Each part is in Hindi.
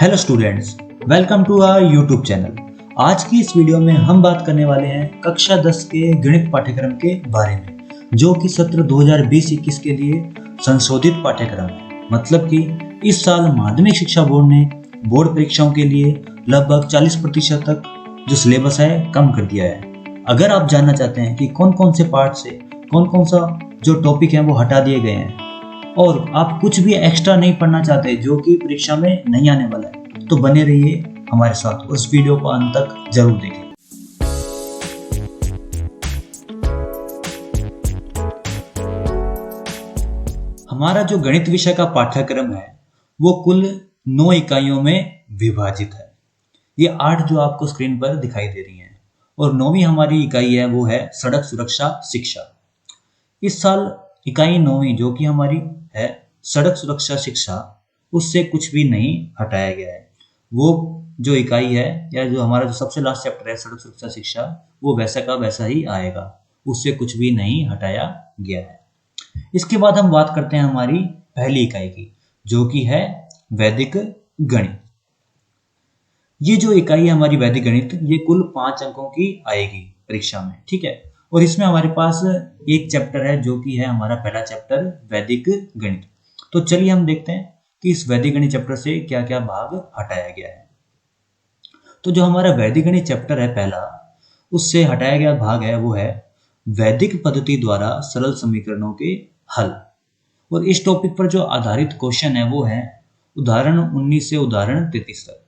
Hello students, welcome to our YouTube channel. आज की इस वीडियो में हम बात करने वाले हैं कक्षा 10 के गणित पाठ्यक्रम के बारे में, जो कि सत्र 2020-21 के लिए संशोधित पाठ्यक्रम है। मतलब कि इस साल माध्यमिक शिक्षा बोर्ड ने बोर्ड परीक्षाओं के लिए लगभग 40% तक जो सिलेबस है कम कर दिया है। अगर आप जानना चाहते हैं कि कौन कौन से पार्ट से कौन कौन सा जो टॉपिक है वो हटा दिए गए हैं और आप कुछ भी एक्स्ट्रा नहीं पढ़ना चाहते जो कि परीक्षा में नहीं आने वाला है, तो बने रहिए हमारे साथ, उस वीडियो को अंत तक जरूर देखें। हमारा जो गणित विषय का पाठ्यक्रम है वो कुल 9 इकाइयों में विभाजित है। ये 8 जो आपको स्क्रीन पर दिखाई दे रही हैं, और 9वीं हमारी इकाई है वो है सड़क सुरक्षा शिक्षा। इस साल इकाई 9वीं जो कि हमारी है सड़क सुरक्षा शिक्षा, उससे कुछ भी नहीं हटाया गया है। वो जो इकाई है या जो हमारा जो सबसे लास्ट चैप्टर है सड़क सुरक्षा शिक्षा, वो वैसा का वैसा ही आएगा, उससे कुछ भी नहीं हटाया गया है। इसके बाद हम बात करते हैं हमारी पहली इकाई की, जो कि है वैदिक गणित। ये जो इकाई है हमारी वैदिक गणित, ये कुल 5 अंकों की आएगी परीक्षा में, ठीक है। और इसमें हमारे पास एक चैप्टर है जो कि है हमारा पहला चैप्टर वैदिक गणित। तो चलिए हम देखते हैं कि इस वैदिक गणित चैप्टर से क्या क्या भाग हटाया गया है। तो जो हमारा वैदिक गणित चैप्टर है पहला, उससे हटाया गया भाग है वो है वैदिक पद्धति द्वारा सरल समीकरणों के हल। और इस टॉपिक पर जो आधारित क्वेश्चन है वो है उदाहरण 19 से उदाहरण 33 तक।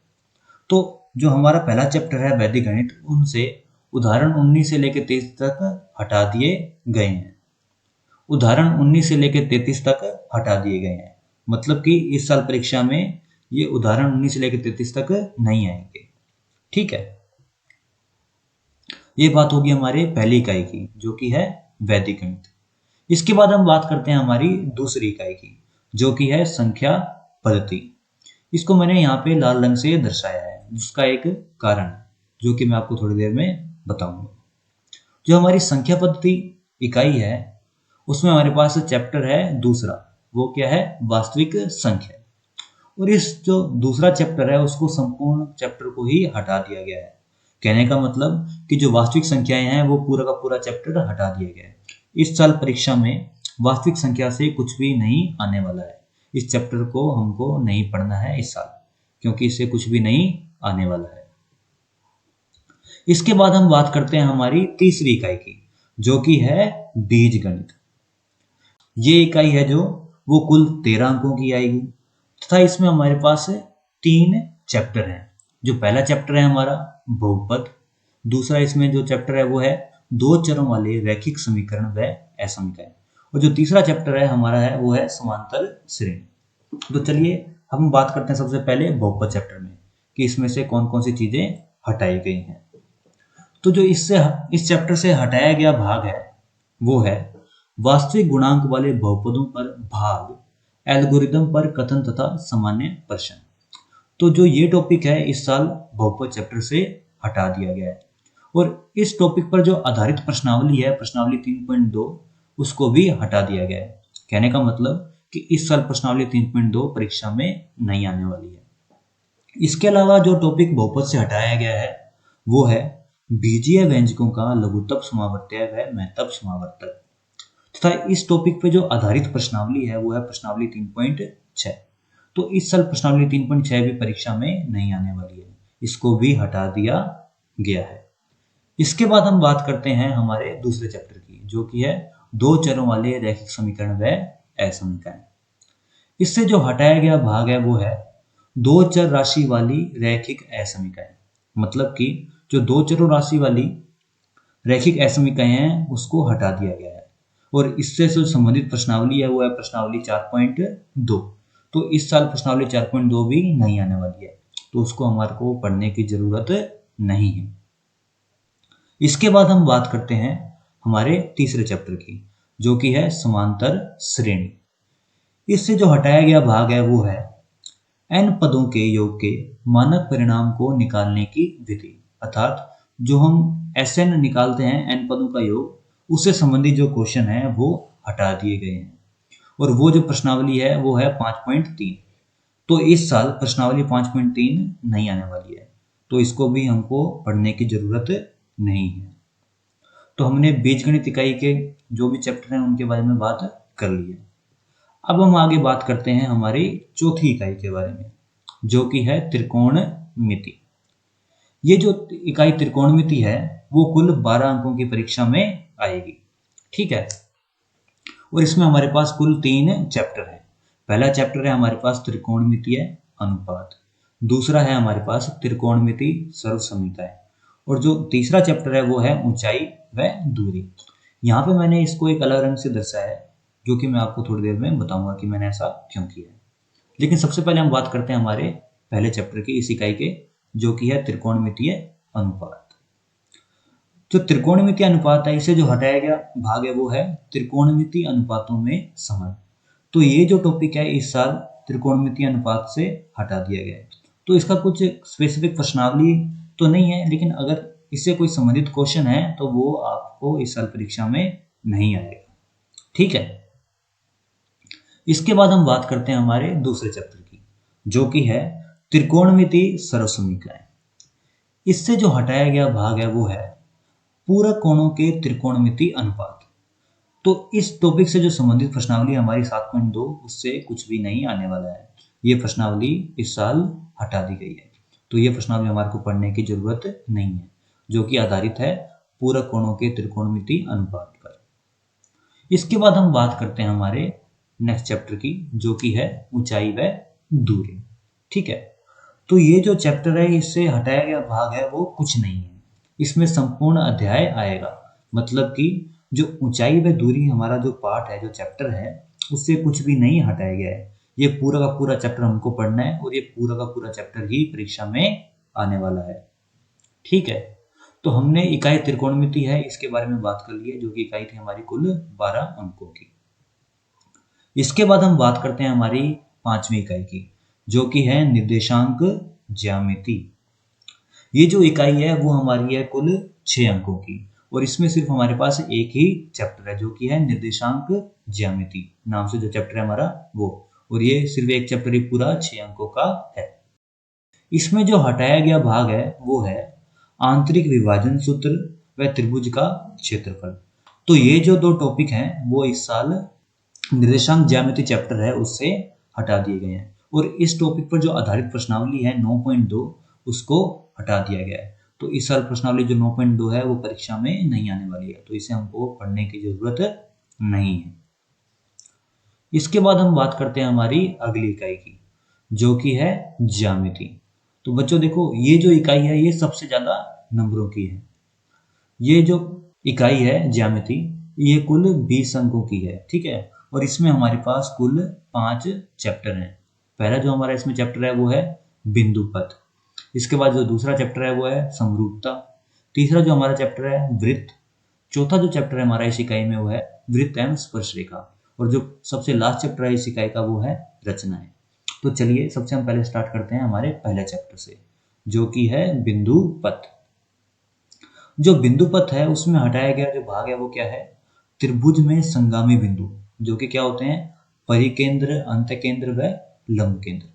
तो जो हमारा पहला चैप्टर है वैदिक गणित, उनसे उदाहरण 19 से लेकर 23 तक हटा दिए गए हैं। उदाहरण 19 से लेकर 33 तक हटा दिए गए हैं, मतलब कि इस साल परीक्षा में ये उदाहरण 19 से लेकर 33 तक नहीं आएंगे, ठीक है। ये बात होगी हमारे पहली इकाई की, जो कि है वैदिक गणित। इसके बाद हम बात करते हैं हमारी दूसरी इकाई की, जो कि है संख्या पद्धति। इसको मैंने यहाँ पे लाल रंग से दर्शाया है, जिसका एक कारण है जो कि मैं आपको थोड़ी देर में बताऊंगा। जो हमारी संख्या पद्धति इकाई है, उसमें हमारे पास चैप्टर है दूसरा, वो क्या है वास्तविक संख्या। और इस जो दूसरा चैप्टर है उसको संपूर्ण चैप्टर को ही हटा दिया गया है। कहने का मतलब कि जो वास्तविक संख्याएं हैं वो पूरा का पूरा चैप्टर हटा दिया गया है। इस साल परीक्षा में वास्तविक संख्या से कुछ भी नहीं आने वाला है। इस चैप्टर को हमको नहीं पढ़ना है इस साल, क्योंकि इससे कुछ भी नहीं आने वाला है। इसके बाद हम बात करते हैं हमारी तीसरी इकाई की, जो कि है बीज गणित। ये इकाई है जो वो कुल 13 अंकों की आएगी, तथा इसमें हमारे पास 3 चैप्टर हैं। जो पहला चैप्टर है हमारा बहुपद, दूसरा इसमें जो चैप्टर है वो है 2 चरों वाले रैखिक समीकरण व असमीकरण, और जो तीसरा चैप्टर है हमारा है वो है समांतर श्रेणी। तो चलिए हम बात करते हैं सबसे पहले बहुपद चैप्टर में कि इसमें से कौन कौन सी चीजें हटाई गई हैं। तो जो इस चैप्टर से हटाया गया भाग है वो है वास्तविक गुणांक वाले बहुपदों पर भाग, एल्गोरिदम पर कथन तथा सामान्य प्रश्न। तो जो ये टॉपिक है इस साल बहुपद चैप्टर से हटा दिया गया है। और इस टॉपिक पर जो आधारित प्रश्नावली है, प्रश्नावली 3.2, उसको भी हटा दिया गया है। कहने का मतलब कि इस साल प्रश्नावली 3.2 परीक्षा में नहीं आने वाली है। इसके अलावा जो टॉपिक बहुपद से हटाया गया है वो है बीजीय व्यंजकों का लघुत्तम समावर्त्य व महत्तम समावर्तक, तथा इस टॉपिक पे जो आधारित प्रश्नावली है वो है प्रश्नावली 3.6। तो इस साल प्रश्नावली 3.6 भी परीक्षा में नहीं आने वाली है, इसको भी हटा दिया गया है। इसके बाद हम बात करते हैं हमारे दूसरे चैप्टर की, जो कि है 2 चरों वाले रैखिक समीकरण व असमीकरण। इससे जो हटाया गया भाग है वो है 2 चर राशि वाली रैखिक असमीकरण। मतलब कि जो 2 चरों राशि वाली रैखिक असमीकरण हैं उसको हटा दिया गया है। और इससे जो संबंधित प्रश्नावली है वो है प्रश्नावली 4.2। तो इस साल प्रश्नावली 4.2 भी नहीं आने वाली है, तो उसको हमारे को पढ़ने की जरूरत नहीं है। इसके बाद हम बात करते हैं हमारे तीसरे चैप्टर की, जो कि है समांतर श्रेणी। इससे जो हटाया गया भाग है वो है n पदों के योग के मानक परिणाम को निकालने की विधि। अर्थात जो हम Sn निकालते हैं n पदों का योग, उससे संबंधित जो क्वेश्चन है वो हटा दिए गए हैं। और वो जो प्रश्नावली है वो है 5.3। तो इस साल प्रश्नावली 5.3 नहीं आने वाली है, तो इसको भी हमको पढ़ने की जरूरत नहीं है। तो हमने बीजगणित इकाई के जो भी चैप्टर हैं उनके बारे में बात कर ली है। अब हम आगे बात करते हैं हमारी चौथी इकाई के बारे में, जो कि है त्रिकोणमिति। ये जो इकाई त्रिकोणमिति है वो कुल 12 अंकों की परीक्षा में आएगी, ठीक है। और इसमें हमारे पास कुल 3 चैप्टर हैं। पहला चैप्टर है हमारे पास त्रिकोणमितीय अनुपात, दूसरा है हमारे पास त्रिकोणमिति सर्वसमीकरण, और जो तीसरा चैप्टर है वो है ऊंचाई व दूरी। यहाँ पे मैंने इसको एक अलग रंग से दर्शाया है, जो कि मैं आपको थोड़ी देर में बताऊंगा कि मैंने ऐसा क्यों किया है। लेकिन सबसे पहले हम बात करते हैं हमारे पहले चैप्टर की, इस इकाई के, जो कि है त्रिकोणमितीय अनुपात। जो त्रिकोणमितीय अनुपात है, इसे जो हटाया गया भाग है वो है त्रिकोणमितीय अनुपातों में समन। तो ये जो टॉपिक है इस साल त्रिकोणमितीय अनुपात से हटा दिया गया है। तो इसका कुछ स्पेसिफिक प्रश्नावली तो नहीं है, लेकिन अगर इससे कोई संबंधित क्वेश्चन है तो वो आपको इस साल परीक्षा में नहीं आएगा, ठीक है। इसके बाद हम बात करते हैं हमारे दूसरे चैप्टर की, जो कि है त्रिकोणमिति सर्वसमीकरण। इससे जो हटाया गया भाग है वो है पूरक कोणों के त्रिकोणमिति अनुपात। तो इस टॉपिक से जो संबंधित प्रश्नावली हमारी 7.2 उससे कुछ भी नहीं आने वाला है। ये प्रश्नावली इस साल हटा दी गई है, तो ये प्रश्नावली हमारे को पढ़ने की जरूरत नहीं है, जो कि आधारित है पूरक कोणों के त्रिकोणमिति अनुपात पर। इसके बाद हम बात करते हैं हमारे नेक्स्ट चैप्टर की, जो कि है ऊंचाई व दूरी, ठीक है। तो ये जो चैप्टर है इससे हटाया गया भाग है वो कुछ नहीं है, इसमें संपूर्ण अध्याय आएगा। मतलब कि जो ऊंचाई व दूरी हमारा जो पार्ट है, जो चैप्टर है, उससे कुछ भी नहीं हटाया गया है। ये पूरा का पूरा चैप्टर हमको पढ़ना है और ये पूरा का पूरा चैप्टर ही परीक्षा में आने वाला है, ठीक है। तो हमने इकाई त्रिकोणमिति है इसके बारे में बात कर ली है, जो कि इकाई थी हमारी कुल 12 अंकों की। इसके बाद हम बात करते हैं हमारी 5वीं इकाई की, जो कि है निर्देशांक ज्यामिति। ये जो इकाई है वो हमारी है कुल 6 अंकों की, और इसमें सिर्फ हमारे पास एक ही चैप्टर है, जो कि है निर्देशांक ज्यामिति नाम से जो चैप्टर है हमारा वो, और ये सिर्फ एक चैप्टर ही पूरा 6 अंकों का है। इसमें जो हटाया गया भाग है वो है आंतरिक विभाजन सूत्र व त्रिभुज का क्षेत्रफल। तो ये जो 2 टॉपिक हैं वो इस साल निर्देशांक ज्यामिति चैप्टर है उससे हटा दिए गए हैं, और इस टॉपिक पर जो आधारित प्रश्नावली है 9.2 उसको हटा दिया गया है। तो इस साल प्रश्नावली जो 9.2 है वो परीक्षा में नहीं आने वाली है, तो इसे हमको पढ़ने की जरूरत नहीं है। इसके बाद हम बात करते हैं हमारी अगली इकाई की, जो कि है ज्यामिति। तो बच्चों देखो, ये जो इकाई है ये सबसे ज्यादा नंबरों की है। ये जो इकाई है ज्यामिति ये कुल 20 अंकों की है, ठीक है। और इसमें हमारे पास कुल 5 चैप्टर हैं। पहला जो हमारा इसमें चैप्टर है वो है बिंदुपथ। इसके बाद जो दूसरा चैप्टर है वो है समरूपता। तीसरा जो हमारा चैप्टर है वृत्त। चौथा जो चैप्टर है हमारा इस इकाई में वो है वृत्त एवं स्पर्श रेखा। और जो सबसे लास्ट चैप्टर है इस इकाई का वो है रचनाएं। तो चलिए सबसे हम पहले स्टार्ट करते हैं हमारे पहले चैप्टर से, जो कि है बिंदुपथ। जो बिंदुपथ है उसमें हटाया गया जो भाग है वो क्या है, त्रिभुज में संगामी बिंदु, जो कि क्या होते हैं, परिकेंद्र, अंतकेंद्र व लंब केंद्र।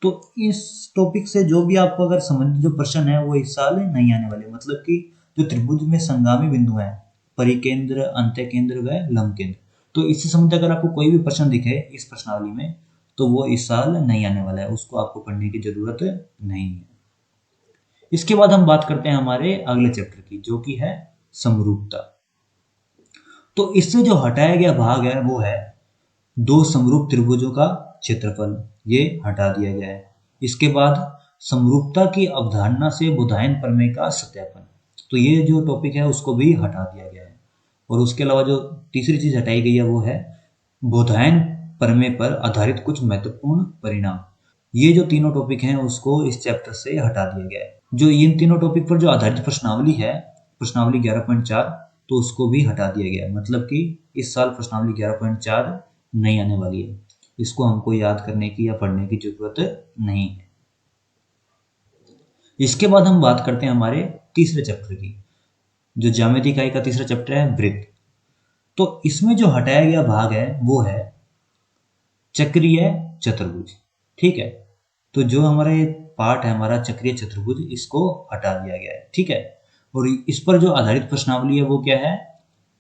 तो इस टॉपिक से जो भी आपको अगर संबंधित जो प्रश्न है वो इस साल नहीं आने वाले। मतलब कि जो त्रिभुज में संगामी बिंदु है, परिकेंद्र, अंतकेंद्र व लंब केंद्र, तो इससे संबंधित अगर आपको कोई भी प्रश्न दिखे इस प्रश्नावली में तो वो इस साल नहीं आने वाला है, उसको आपको पढ़ने की जरूरत नहीं है। इसके बाद हम बात करते हैं हमारे अगले चैप्टर की, जो कि है समरूपता। तो इससे जो हटाया गया भाग है वो है 2 समरूप त्रिभुजों का क्षेत्रफल, ये हटा दिया गया है। इसके बाद समरूपता की अवधारणा से बोधायन प्रमेय का सत्यापन, तो ये जो टॉपिक है उसको भी हटा दिया गया है। और उसके अलावा जो तीसरी चीज हटाई गई है वो है बोधायन प्रमेय पर आधारित कुछ महत्वपूर्ण परिणाम। ये जो तीनों टॉपिक हैं उसको इस चैप्टर से हटा दिया गया है। जो इन तीनों टॉपिक पर जो आधारित प्रश्नावली है, प्रश्नावली 11.4, तो उसको भी हटा दिया गया है। मतलब कि इस साल प्रश्नावली 11.4 नहीं आने वाली है, इसको हमको याद करने की या पढ़ने की जरूरत नहीं है। इसके बाद हम बात करते हैं हमारे तीसरे चैप्टर की, जो ज्यामिति इकाई का तीसरा चैप्टर है वृत्त। तो इसमें जो हटाया गया भाग है वो है चक्रीय चतुर्भुज, ठीक है। तो जो हमारे पार्ट है हमारा चक्रीय चतुर्भुज, इसको हटा दिया गया है। ठीक है, और इस पर जो आधारित प्रश्नावली है वो क्या है,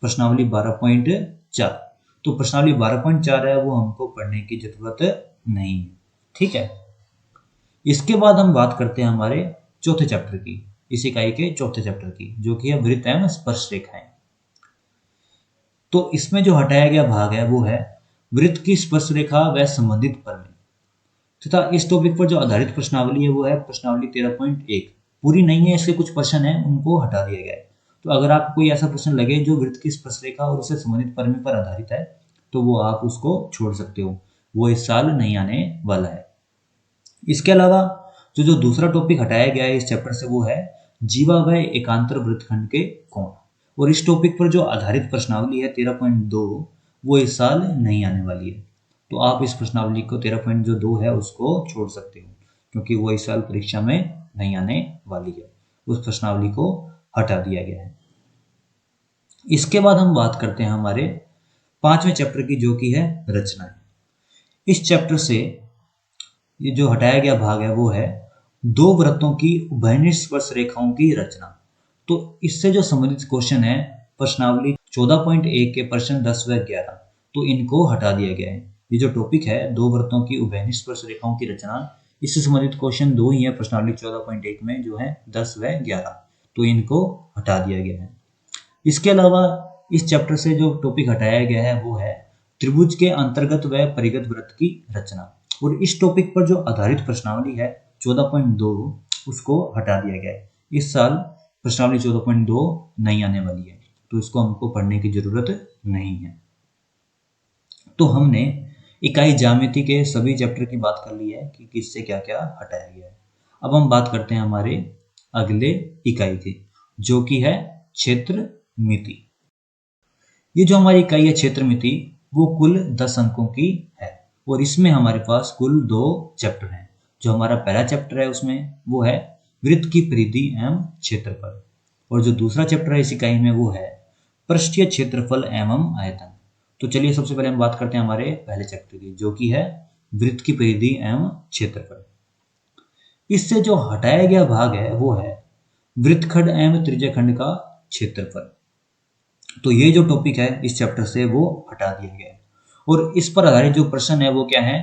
प्रश्नावली 12.4। तो प्रश्नावली 12.4 है वो हमको पढ़ने की जरूरत नहीं है। ठीक है, इसके बाद हम बात करते हैं हमारे चौथे चैप्टर की, इस इकाई के चौथे चैप्टर की, जो कि है वृत्त एवं स्पर्श रेखाएं। तो इसमें जो हटाया गया भाग है वो है वृत्त की स्पर्श रेखा व संबंधित प्रमेय, तथा इस टॉपिक पर जो आधारित प्रश्नावली है वो है प्रश्नावली 13.1। पूरी नहीं है, इसके कुछ प्रश्न है उनको हटा दिया गया है। तो अगर आपको कोई ऐसा प्रश्न लगे जो वृत्त की स्पर्श रेखा और उससे संबंधित प्रमेय पर आधारित है, तो वो आप उसको छोड़ सकते हो, वो इस साल नहीं आने वाला है। इसके अलावा जो दूसरा टॉपिक हटाया गया है इस चैप्टर से वो है जीवा व एकांतर वृत्तखंड के कोण, और इस टॉपिक पर जो आधारित प्रश्नावली है 13.2 वो इस साल नहीं आने वाली है। तो आप इस प्रश्नावली को 13.2 है उसको छोड़ सकते हो, क्योंकि वो इस साल परीक्षा में नहीं आने वाली है, उस प्रश्नावली को हटा दिया गया है। इसके बाद हम बात करते हैं हमारे पांचवें चैप्टर की, जो कि है रचनाएं। इस चैप्टर से ये जो हटाया गया भाग है वो है दो वृत्तों की उभयनिष्ठ स्पर्श रेखाओं की रचना। तो इससे जो संबंधित क्वेश्चन है प्रश्नावली 14.1 के प्रश्न 10 व 11, तो इनको हटा दिया गया है। ये जो टॉपिक है दो वृत्तों की उभयनिष्ठ स्पर्श रेखाओं की रचना, इससे संबंधित क्वेश्चन दो ही है प्रश्नावली 14.1 में, जो है 10 व 11, तो इनको हटा दिया गया है। इसके अलावा इस चैप्टर से जो टॉपिक हटाया गया है वो है त्रिभुज के अंतर्गत व परिगत वृत्त की रचना, और इस टॉपिक पर जो आधारित प्रश्नावली है 14.2 उसको हटा दिया गया है। इस साल प्रश्नावली 14.2 नहीं आने वाली है, तो इसको हमको पढ़ने की जरूरत नहीं है। तो हमने इकाई ज्यामिति के सभी चैप्टर की बात कर ली है कि किससे क्या क्या हटाया गया है। अब हम बात करते हैं हमारे अगले इकाई की, जो कि है क्षेत्र मिति। ये जो हमारी इकाई है क्षेत्र मिति वो कुल 10 अंकों की है, और इसमें हमारे पास कुल 2 चैप्टर हैं। जो हमारा पहला चैप्टर है उसमें वो है वृत्त की परिधि एवं क्षेत्रफल, और जो दूसरा चैप्टर है इस इकाई में वो है पृष्ठीय क्षेत्रफल एवं आयतन। तो चलिए सबसे पहले हम बात करते हैं हमारे पहले चैप्टर की, जो कि है वृत्त की परिधि एवं क्षेत्रफल। इससे जो हटाया गया भाग है वो है वृत्तखंड एवं त्रिज्यखंड का क्षेत्रफल। तो ये जो टॉपिक है इस चैप्टर से वो हटा दिया गया है, और इस पर आधारित जो प्रश्न है वो क्या है,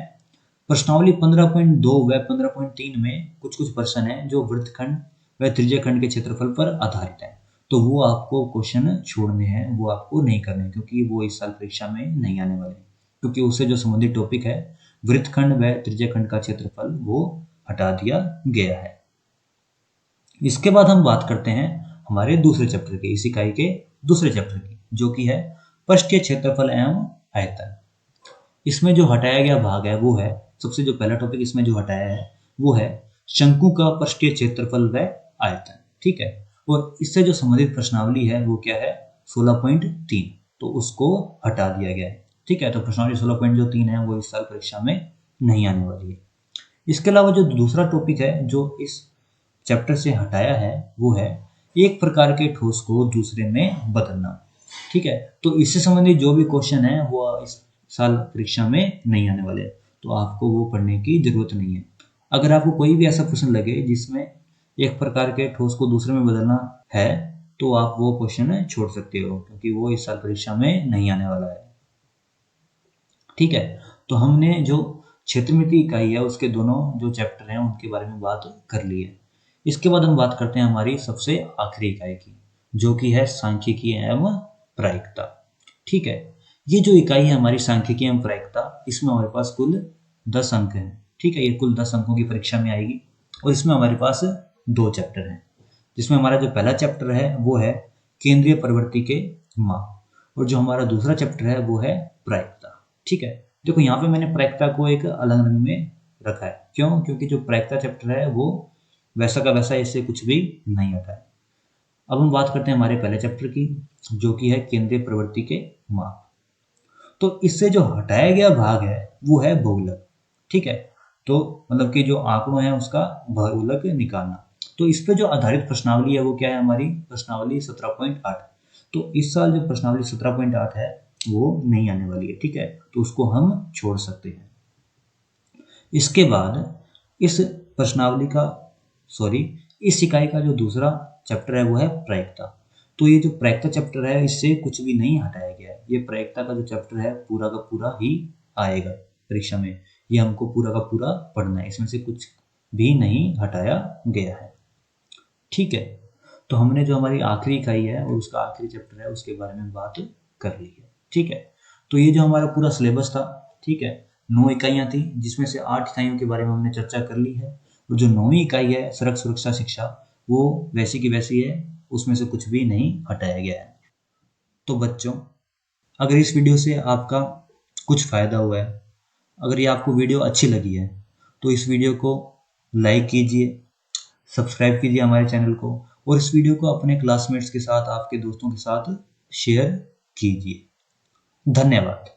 प्रश्नावली 15.2 व 15.3 में कुछ कुछ प्रश्न है जो वृत्तखंड व त्रिज्यखंड के क्षेत्रफल पर आधारित है। तो वो आपको क्वेश्चन छोड़ने हैं, वो आपको नहीं करने, क्योंकि वो इस साल परीक्षा में नहीं आने वाले, क्योंकि उससे जो संबंधित टॉपिक है वृत्तखंड व त्रिज्यखंड का क्षेत्रफल वो हटा दिया गया है। इसके बाद हम बात करते हैं हमारे दूसरे चैप्टर के, इस इकाई के दूसरे चैप्टर की, जो कि है पृष्ठीय क्षेत्रफल एवं आयतन। इसमें जो हटाया गया भाग है वो है, सबसे जो पहला टॉपिक इसमें जो हटाया है वो है शंकु का पृष्ठीय क्षेत्रफल व आयतन। ठीक है, और इससे जो संबंधित प्रश्नावली है वो क्या है 16.3, तो उसको हटा दिया गया है। ठीक है, तो प्रश्नावली 16.3 है वो इस साल परीक्षा में नहीं आने वाली है। इसके अलावा जो दूसरा टॉपिक है जो इस चैप्टर से हटाया है वो है एक प्रकार के ठोस को दूसरे में बदलना। ठीक है, तो इससे संबंधित जो भी क्वेश्चन है वो इस साल परीक्षा में नहीं आने वाले, तो आपको वो पढ़ने की जरूरत नहीं है। अगर आपको कोई भी ऐसा प्रश्न लगे जिसमें एक प्रकार के ठोस को दूसरे में बदलना है, तो आप वो क्वेश्चन छोड़ सकते हो, क्योंकि वो इस साल परीक्षा में नहीं आने वाला है। ठीक है, तो हमने जो क्षेत्रमिति इकाई है उसके दोनों जो चैप्टर हैं उनके बारे में बात कर ली है। इसके बाद हम बात करते हैं हमारी सबसे आखिरी इकाई की, जो कि है सांख्यिकी एवं प्रायिकता। ठीक है, ये जो इकाई है हमारी सांख्यिकी एवं प्रायिकता, इसमें हमारे पास कुल 10 अंक हैं। ठीक है, ये कुल 10 अंकों की परीक्षा में आएगी, और इसमें हमारे पास 2 चैप्टर हैं, जिसमें हमारा जो पहला चैप्टर है वो है केंद्रीय प्रवृत्ति के माप, और जो हमारा दूसरा चैप्टर है वो है प्रायिकता। ठीक है, देखो यहाँ पे मैंने प्रायिकता को एक अलग रंग में रखा है, क्यों, क्योंकि जो प्रायिकता चैप्टर है वो वैसा का वैसा, इससे कुछ भी नहीं हटा है। अब हम बात करते हैं हमारे पहले चैप्टर की, जो कि है केंद्रीय प्रवृत्ति के माप। तो इससे जो हटाया गया भाग है वो है बहुलक। ठीक है, तो मतलब कि जो आंकड़ों है उसका बहुलक निकालना। तो इस पे जो आधारित प्रश्नावली है वो क्या है, हमारी प्रश्नावली 17.8। तो इस साल जो प्रश्नावली 17.8 है वो नहीं आने वाली है। ठीक है, तो उसको हम छोड़ सकते हैं। इसके बाद इस प्रश्नावली का इस इकाई का जो दूसरा चैप्टर है वो है प्रायिकता। तो ये जो प्रायिकता चैप्टर है इससे कुछ भी नहीं हटाया गया है। ये प्रायिकता का जो चैप्टर है पूरा का पूरा ही आएगा परीक्षा में। ये हमको पूरा का पूरा पढ़ना है, इसमें से कुछ भी नहीं हटाया गया है। ठीक है, तो हमने जो हमारी आखिरी इकाई है और उसका आखिरी चैप्टर है उसके बारे में बात कर ली है। ठीक है, तो ये जो हमारा पूरा सिलेबस था, ठीक है, 9 इकाइयाँ थी जिसमें से 8 इकाइयों के बारे में हमने चर्चा कर ली है। और जो 9वीं इकाई है सड़क सुरक्षा शिक्षा, वो वैसी की वैसी है, उसमें से कुछ भी नहीं हटाया गया है। तो बच्चों, अगर इस वीडियो से आपका कुछ फ़ायदा हुआ है, अगर ये आपको वीडियो अच्छी लगी है, तो इस वीडियो को लाइक कीजिए, सब्सक्राइब कीजिए हमारे चैनल को, और इस वीडियो को अपने क्लासमेट्स के साथ, आपके दोस्तों के साथ शेयर कीजिए। धन्यवाद।